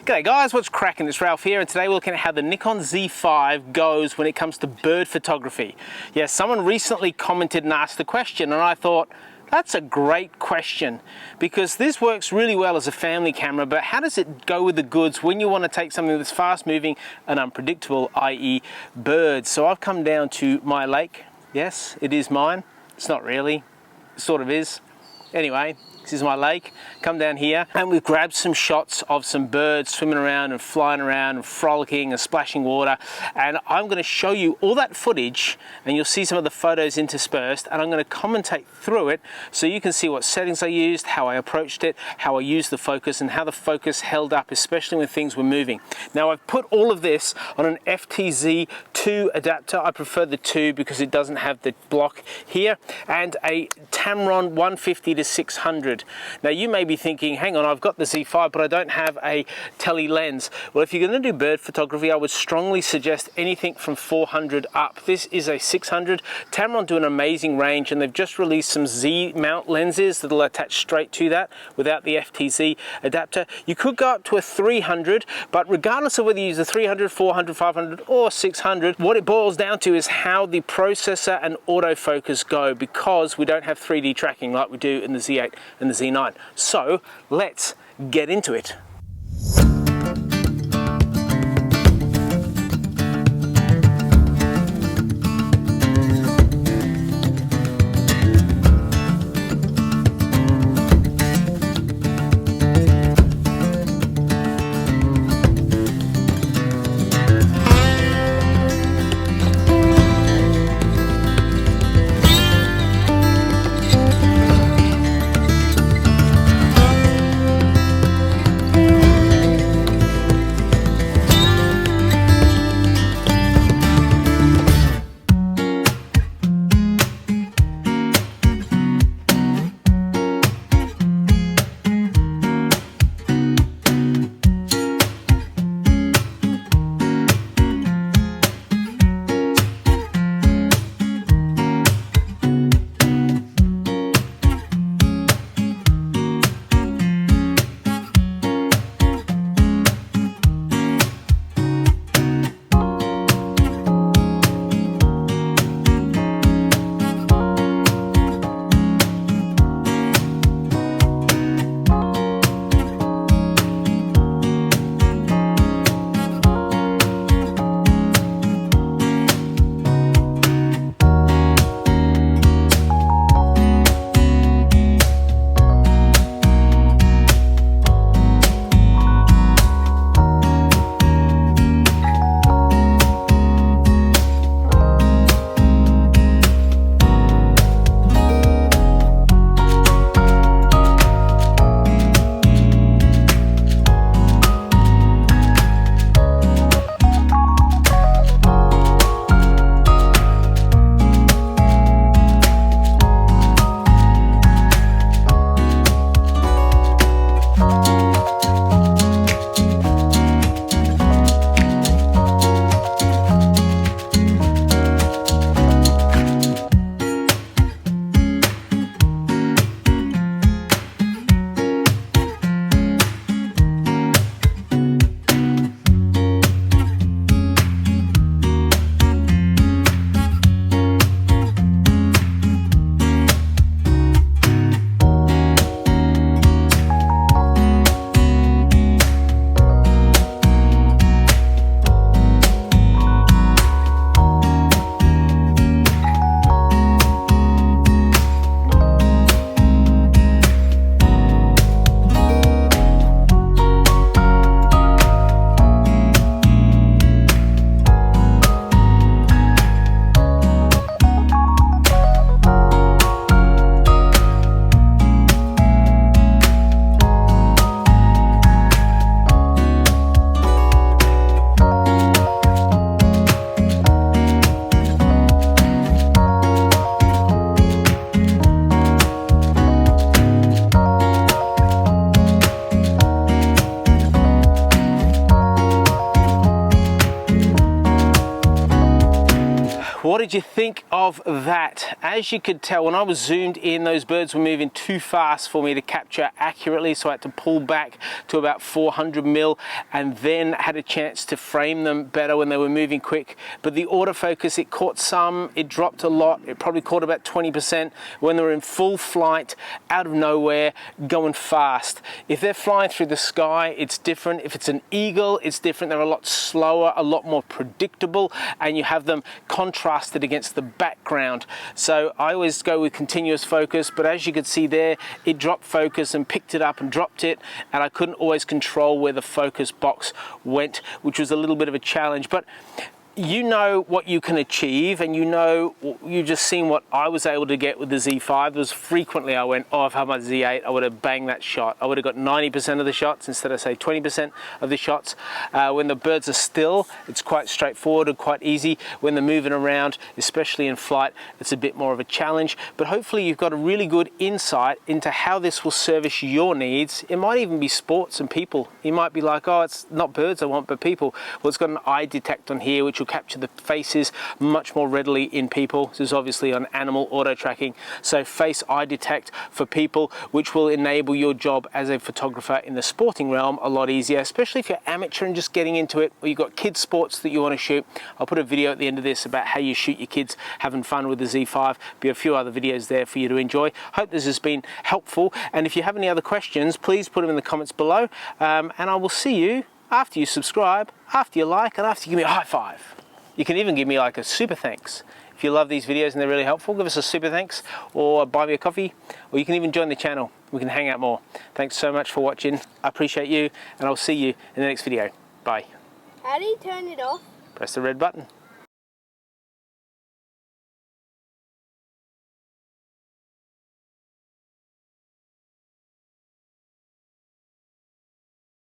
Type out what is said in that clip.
G'day guys, what's cracking? It's Ralph here, and today we're looking at how the Nikon Z5 goes when it comes to bird photography. Yes, someone recently commented and asked the question, and I thought, that's a great question, because this works really well as a family camera, but how does it go with the goods when you want to take something that's fast moving and unpredictable, i.e. birds? So I've come down to my lake. Yes, it is mine. It's not really, it sort of is. Anyway, this is my lake. Come down here and we've grabbed some shots of some birds swimming around and flying around and frolicking and splashing water, and I'm going to show you all that footage, and you'll see some of the photos interspersed, and I'm going to commentate through it so you can see what settings I used, how I approached it, how I used the focus, and how the focus held up, especially when things were moving. Now I've put all of this on an FTZ2 adapter. I prefer the 2 because it doesn't have the block here, and a Tamron 150 to 600. Now you may be thinking, hang on, I've got the Z5 but I don't have a tele lens. Well, if you're going to do bird photography, I would strongly suggest anything from 400 up. This is a 600. Tamron do an amazing range, and they've just released some Z mount lenses that'll attach straight to that without the FTZ adapter. You could go up to a 300, but regardless of whether you use a 300, 400, 500 or 600, what it boils down to is how the processor and autofocus go, because we don't have 3D tracking like we do in the Z8 and the Z9. So let's get into it. What did you think of that? As you could tell, when I was zoomed in, those birds were moving too fast for me to capture accurately, so I had to pull back to about 400 mil and then had a chance to frame them better when they were moving quick. But the autofocus, it caught some, it dropped a lot, it probably caught about 20% when they were in full flight, out of nowhere, going fast. If they're flying through the sky, it's different. If it's an eagle, it's different. They're a lot slower, a lot more predictable, and you have them contrasted against the background. So I always go with continuous focus, but as you could see there, it dropped focus and picked it up and dropped it, and I couldn't always control where the focus box went, which was a little bit of a challenge. But you know what you can achieve, and you just seen what I was able to get with the Z5. There was frequently I went, oh, if I had my Z8, I would have banged that shot. I would have got 90% of the shots instead of say 20% of the shots. When the birds are still, it's quite straightforward and quite easy. When they're moving around, especially in flight, it's a bit more of a challenge. But hopefully you've got a really good insight into how this will service your needs. It might even be sports and people. You might be like, oh, it's not birds I want, but people. Well, it's got an eye detect on here, which will capture the faces much more readily in people. This is obviously on animal auto tracking, so face eye detect for people, which will enable your job as a photographer in the sporting realm a lot easier, especially if you're amateur and just getting into it, or you've got kids sports that you want to shoot. I'll put a video at the end of this about how you shoot your kids having fun with the Z5. Be a few other videos there for you to enjoy. Hope this has been helpful, and if you have any other questions, please put them in the comments below, and I will see you after you subscribe, after you like, and after you give me a high five. You can even give me like a super thanks. If you love these videos and they're really helpful, give us a super thanks, or buy me a coffee, or you can even join the channel. We can hang out more. Thanks so much for watching. I appreciate you, and I'll see you in the next video. Bye. How do you turn it off? Press the red button.